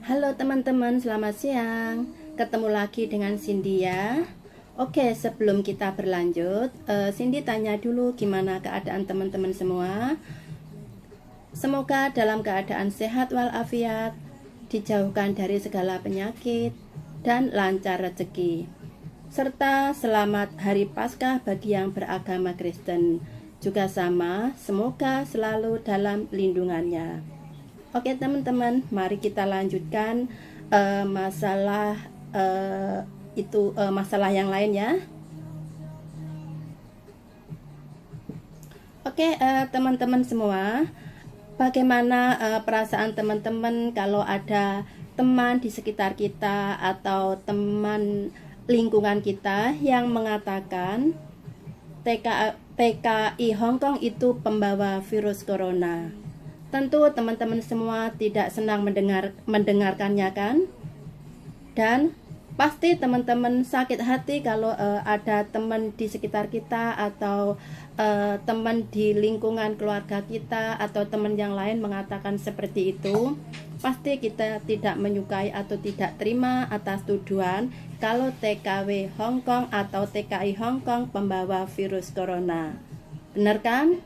Halo teman-teman, selamat siang. Ketemu lagi dengan Cindy ya. Oke, sebelum kita berlanjut, Cindy tanya dulu gimana keadaan teman-teman semua. Semoga dalam keadaan sehat walafiat, dijauhkan dari segala penyakit, dan lancar rezeki. Serta selamat Hari Paskah bagi yang beragama Kristen. Juga sama, semoga selalu dalam lindungannya. Oke teman-teman, mari kita lanjutkan masalah yang lain ya. Oke teman-teman semua, bagaimana perasaan teman-teman kalau ada teman di sekitar kita atau teman lingkungan kita yang mengatakan TKI Hong Kong itu pembawa virus corona? Tentu teman-teman semua tidak senang mendengarkannya kan? Dan pasti teman-teman sakit hati kalau ada teman di sekitar kita atau teman di lingkungan keluarga kita atau teman yang lain mengatakan seperti itu. Pasti kita tidak menyukai atau tidak terima atas tuduhan kalau TKW Hong Kong atau TKI Hong Kong pembawa virus corona. Benar kan?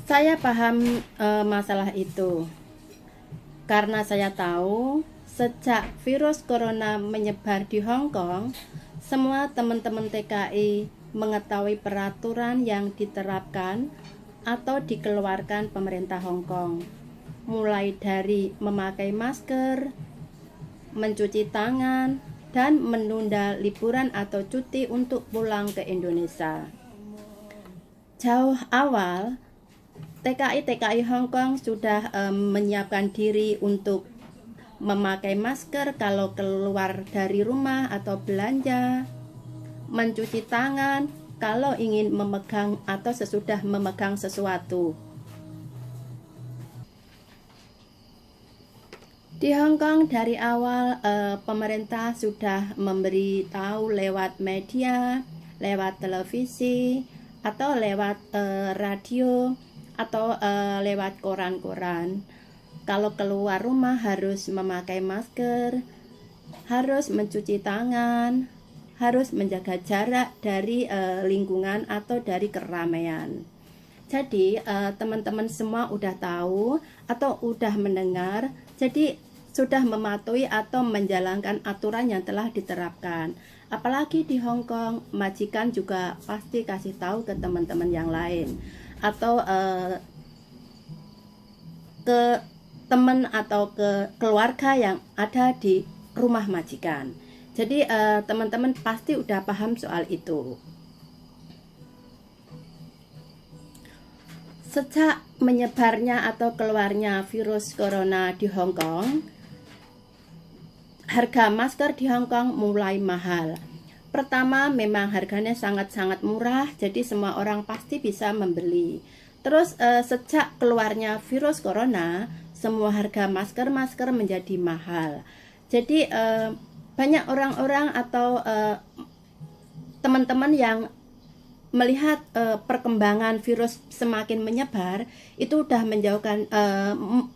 Saya paham masalah itu karena saya tahu sejak virus corona menyebar di Hong Kong, semua teman-teman TKI mengetahui peraturan yang diterapkan atau dikeluarkan pemerintah Hong Kong, mulai dari memakai masker, mencuci tangan, dan menunda liburan atau cuti untuk pulang ke Indonesia. Jauh awal, TKI Hong Kong sudah menyiapkan diri untuk memakai masker kalau keluar dari rumah atau belanja, mencuci tangan kalau ingin memegang atau sesudah memegang sesuatu. Di Hong Kong dari awal pemerintah sudah memberi tahu lewat media, lewat televisi, atau lewat radio, atau lewat koran-koran. Kalau keluar rumah harus memakai masker, harus mencuci tangan, harus menjaga jarak dari lingkungan atau dari keramaian. Jadi teman-teman semua udah tahu atau udah mendengar, jadi sudah mematuhi atau menjalankan aturan yang telah diterapkan. Apalagi di Hong Kong, majikan juga pasti kasih tahu ke teman-teman yang lain atau ke teman atau ke keluarga yang ada di rumah majikan. Jadi teman-teman pasti udah paham soal itu. Sejak menyebarnya atau keluarnya virus corona di Hong Kong, harga masker di Hong Kong mulai mahal. Pertama memang harganya sangat-sangat murah, jadi semua orang pasti bisa membeli. Terus sejak keluarnya virus corona, semua harga masker menjadi mahal. Jadi banyak orang-orang atau teman-teman yang melihat perkembangan virus semakin menyebar, itu udah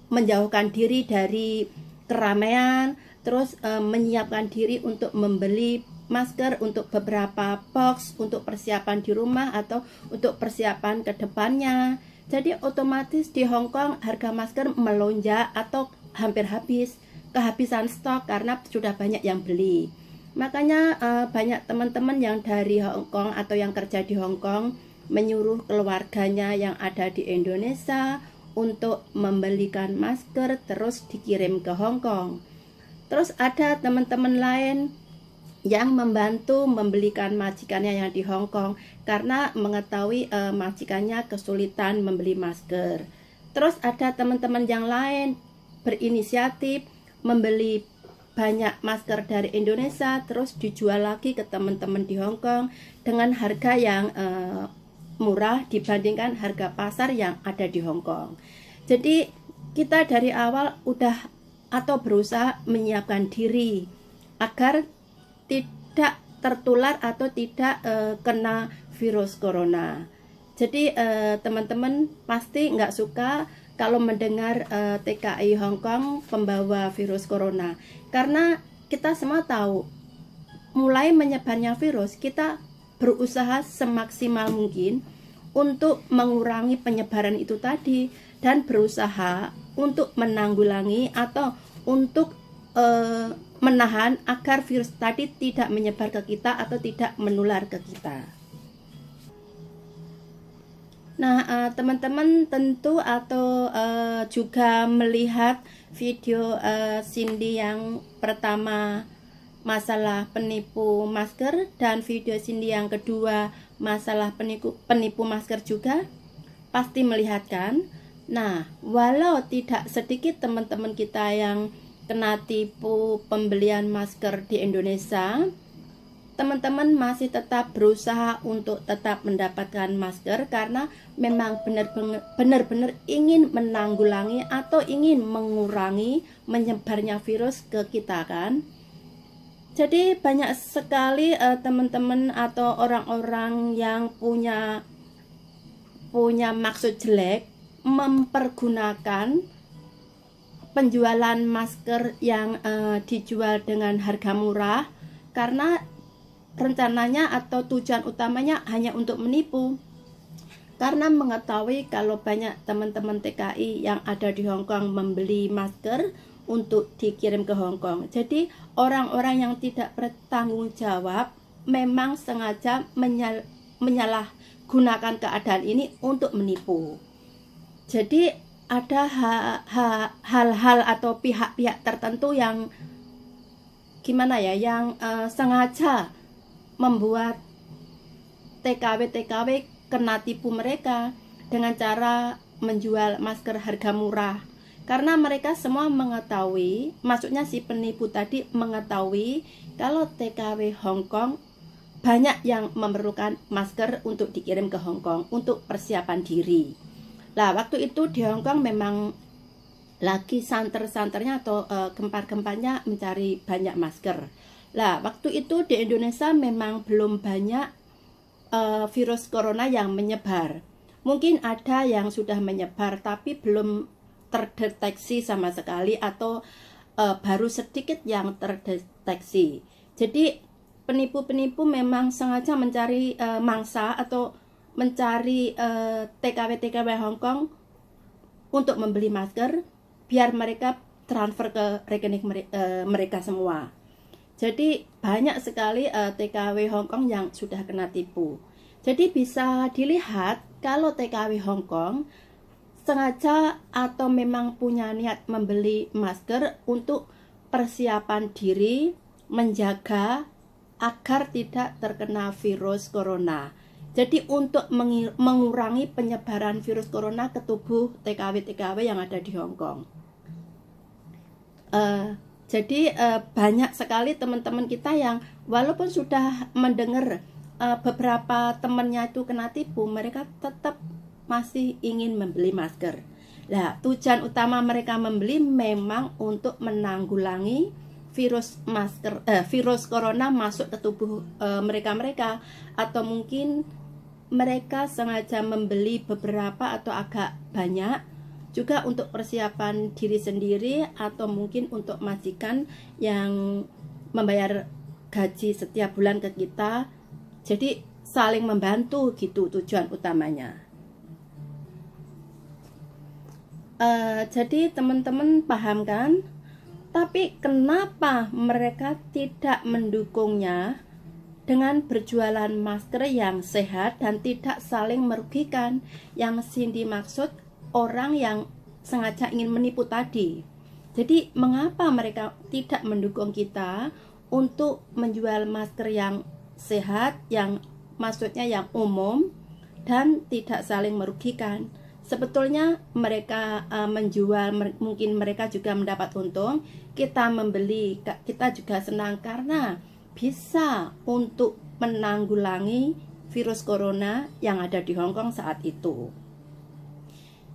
menjauhkan diri dari keramaian, terus menyiapkan diri untuk membeli masker untuk beberapa box untuk persiapan di rumah atau untuk persiapan ke depannya. Jadi otomatis di Hong Kong harga masker melonjak atau hampir habis, kehabisan stok karena sudah banyak yang beli. Makanya banyak teman-teman yang dari Hong Kong atau yang kerja di Hong Kong menyuruh keluarganya yang ada di Indonesia untuk membelikan masker terus dikirim ke Hong Kong. Terus ada teman-teman lain yang membantu membelikan majikannya yang di Hong Kong karena mengetahui majikannya kesulitan membeli masker. Terus ada teman-teman yang lain berinisiatif membeli banyak masker dari Indonesia terus dijual lagi ke teman-teman di Hong Kong dengan harga yang murah dibandingkan harga pasar yang ada di Hong Kong. Jadi kita dari awal udah atau berusaha menyiapkan diri agar tidak tertular atau tidak kena virus corona. Jadi teman-teman pasti nggak suka kalau mendengar TKI Hong Kong pembawa virus corona, karena kita semua tahu mulai menyebarnya virus, kita berusaha semaksimal mungkin untuk mengurangi penyebaran itu tadi dan berusaha untuk menanggulangi atau untuk menahan agar virus tadi tidak menyebar ke kita atau tidak menular ke kita. Nah, teman-teman tentu atau juga melihat video Cindy yang pertama masalah penipu masker dan video Cindy yang kedua masalah penipu masker juga, pasti melihat kan? Nah, walau tidak sedikit teman-teman kita yang kena tipu pembelian masker di Indonesia, teman-teman masih tetap berusaha untuk tetap mendapatkan masker karena memang benar-benar ingin menanggulangi atau ingin mengurangi menyebarnya virus ke kita kan. Jadi banyak sekali teman-teman atau orang-orang yang punya maksud jelek mempergunakan penjualan masker yang dijual dengan harga murah karena rencananya atau tujuan utamanya hanya untuk menipu. Karena mengetahui kalau banyak teman-teman TKI yang ada di Hong Kong membeli masker untuk dikirim ke Hong Kong. Jadi orang-orang yang tidak bertanggung jawab memang sengaja menyalahgunakan keadaan ini untuk menipu. Jadi ada hal-hal atau pihak-pihak tertentu yang gimana ya, yang sengaja membuat TKW kena tipu mereka dengan cara menjual masker harga murah. Karena mereka semua mengetahui, maksudnya si penipu tadi mengetahui kalau TKW Hong Kong banyak yang memerlukan masker untuk dikirim ke Hong Kong untuk persiapan diri. Nah, waktu itu di Hong Kong memang lagi santer-santernya atau gempar-gemparnya mencari banyak masker. Nah, waktu itu di Indonesia memang belum banyak virus corona yang menyebar. Mungkin ada yang sudah menyebar tapi belum terdeteksi sama sekali atau baru sedikit yang terdeteksi. Jadi penipu-penipu memang sengaja mencari mangsa atau mencari TKW Hong Kong untuk membeli masker biar mereka transfer ke rekening mereka semua. Jadi banyak sekali TKW Hong Kong yang sudah kena tipu. Jadi bisa dilihat kalau TKW Hong Kong sengaja atau memang punya niat membeli masker untuk persiapan diri menjaga agar tidak terkena virus corona. Jadi untuk mengurangi penyebaran virus corona ke tubuh TKW yang ada di Hong Kong. Jadi banyak sekali teman-teman kita yang walaupun sudah mendengar beberapa temannya itu kena tipu, mereka tetap masih ingin membeli masker. Nah, tujuan utama mereka membeli memang untuk menanggulangi virus corona masuk ke tubuh mereka atau mungkin mereka sengaja membeli beberapa atau agak banyak juga untuk persiapan diri sendiri atau mungkin untuk majikan yang membayar gaji setiap bulan ke kita. Jadi saling membantu gitu tujuan utamanya. Jadi teman-teman paham kan? Tapi kenapa mereka tidak mendukungnya dengan berjualan masker yang sehat dan tidak saling merugikan? Yang Cindy maksud orang yang sengaja ingin menipu tadi. Jadi mengapa mereka tidak mendukung kita untuk menjual masker yang sehat, yang maksudnya yang umum dan tidak saling merugikan? Sebetulnya mereka menjual, mungkin mereka juga mendapat untung. Kita membeli, kita juga senang karena bisa untuk menanggulangi virus corona yang ada di Hong Kong saat itu.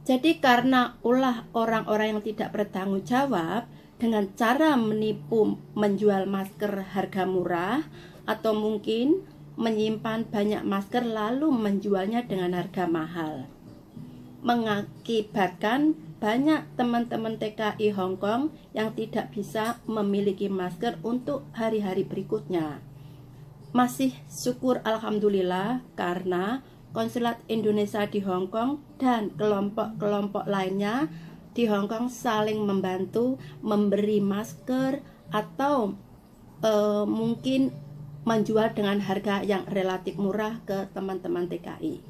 Jadi karena ulah orang-orang yang tidak bertanggung jawab dengan cara menipu menjual masker harga murah atau mungkin menyimpan banyak masker lalu menjualnya dengan harga mahal, mengakibatkan banyak teman-teman TKI Hong Kong yang tidak bisa memiliki masker untuk hari-hari berikutnya. Masih syukur alhamdulillah karena konsulat Indonesia di Hong Kong dan kelompok-kelompok lainnya di Hong Kong saling membantu memberi masker atau mungkin menjual dengan harga yang relatif murah ke teman-teman TKI.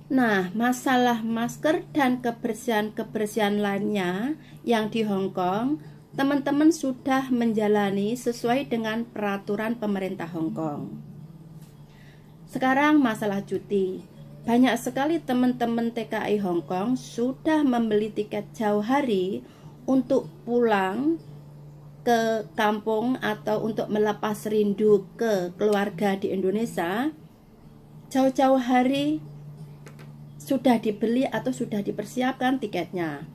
Nah, masalah masker dan kebersihan-kebersihan lainnya yang di Hong Kong, teman-teman sudah menjalani sesuai dengan peraturan pemerintah Hong Kong. Sekarang masalah cuti. Banyak sekali teman-teman TKI Hong Kong sudah membeli tiket jauh hari untuk pulang ke kampung atau untuk melepas rindu ke keluarga di Indonesia. Jauh-jauh hari sudah dibeli atau sudah dipersiapkan tiketnya.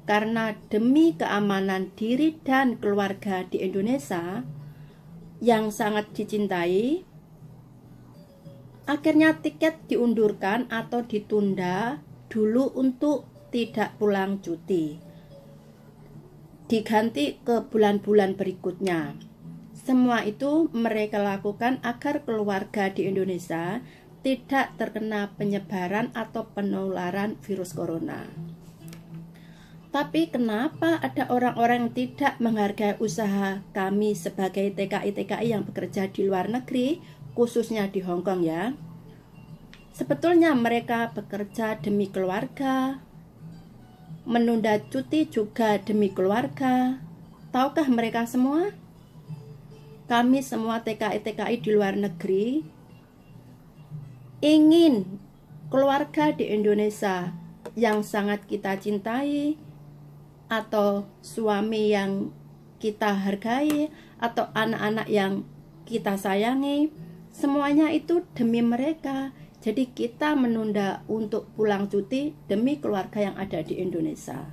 Karena demi keamanan diri dan keluarga di Indonesia yang sangat dicintai, akhirnya tiket diundurkan atau ditunda dulu untuk tidak pulang cuti, diganti ke bulan-bulan berikutnya. Semua itu mereka lakukan agar keluarga di Indonesia tidak terkena penyebaran atau penularan virus corona. Tapi kenapa ada orang-orang yang tidak menghargai usaha kami sebagai TKI-TKI yang bekerja di luar negeri, khususnya di Hong Kong ya? Sebetulnya mereka bekerja demi keluarga, menunda cuti juga demi keluarga. Tahukah mereka semua? Kami semua TKI-TKI di luar negeri ingin keluarga di Indonesia yang sangat kita cintai, atau suami yang kita hargai, atau anak-anak yang kita sayangi, semuanya itu demi mereka. Jadi kita menunda untuk pulang cuti demi keluarga yang ada di Indonesia.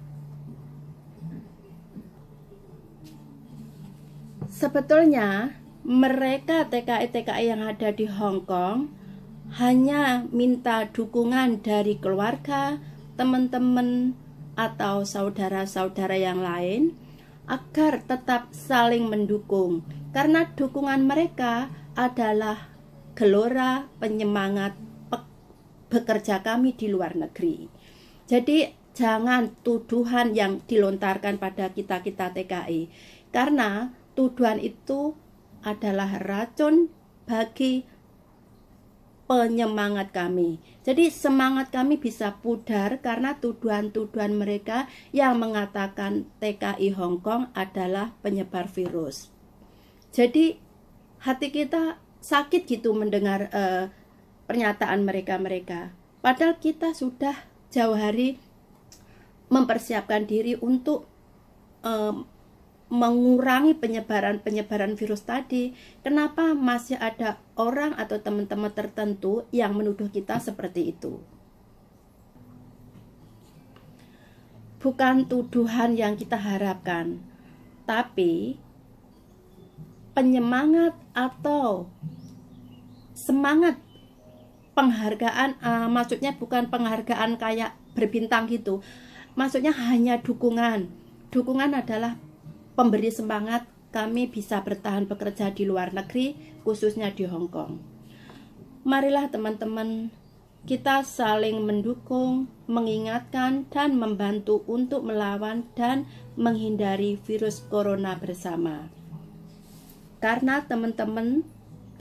Sebetulnya mereka TKI-TKI yang ada di Hong Kong hanya minta dukungan dari keluarga, teman-teman, atau saudara-saudara yang lain agar tetap saling mendukung, karena dukungan mereka adalah gelora penyemangat bekerja kami di luar negeri. Jadi jangan tuduhan yang dilontarkan pada kita-kita TKI, karena tuduhan itu adalah racun bagi penyemangat kami. Jadi semangat kami bisa pudar karena tuduhan-tuduhan mereka yang mengatakan TKI Hong Kong adalah penyebar virus. Jadi hati kita sakit gitu mendengar pernyataan mereka. Padahal kita sudah jauh hari mempersiapkan diri untuk mengurangi penyebaran virus tadi. Kenapa masih ada orang atau teman-teman tertentu yang menuduh kita seperti itu? Bukan tuduhan yang kita harapkan, tapi penyemangat atau semangat penghargaan, maksudnya bukan penghargaan kayak berbintang gitu, maksudnya hanya dukungan. Dukungan adalah pemberi semangat kami bisa bertahan bekerja di luar negeri, khususnya di Hong Kong. Marilah teman-teman, kita saling mendukung, mengingatkan, dan membantu untuk melawan dan menghindari virus corona bersama. Karena teman-teman,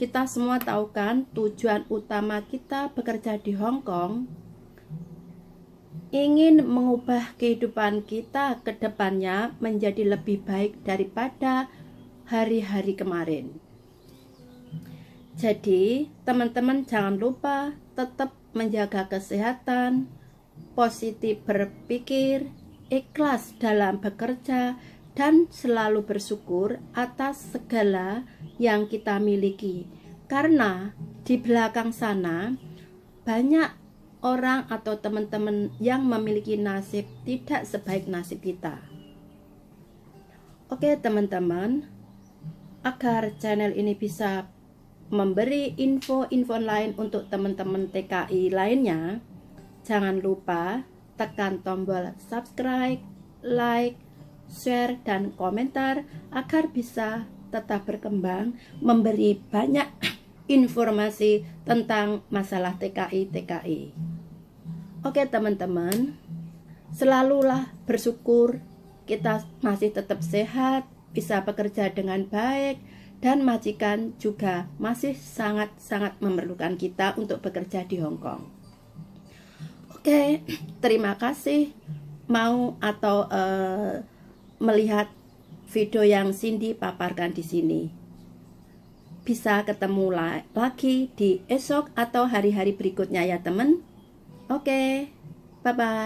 kita semua tahu kan tujuan utama kita bekerja di Hong Kong ingin mengubah kehidupan kita ke depannya menjadi lebih baik daripada hari-hari kemarin. Jadi, teman-teman jangan lupa tetap menjaga kesehatan, positif berpikir, ikhlas dalam bekerja, dan selalu bersyukur atas segala yang kita miliki. Karena di belakang sana banyak orang atau teman-teman yang memiliki nasib tidak sebaik nasib kita. Oke teman-teman, agar channel ini bisa memberi info-info lain untuk teman-teman TKI lainnya, jangan lupa tekan tombol subscribe, like, share, dan komentar agar bisa tetap berkembang memberi banyak informasi tentang masalah TKI. Oke teman-teman, selalulah bersyukur kita masih tetap sehat, bisa bekerja dengan baik, dan majikan juga masih sangat-sangat memerlukan kita untuk bekerja di Hong Kong. Oke, terima kasih mau atau melihat video yang Cindy paparkan di sini. Bisa ketemu lagi di esok atau hari-hari berikutnya ya teman. Oke, bye-bye.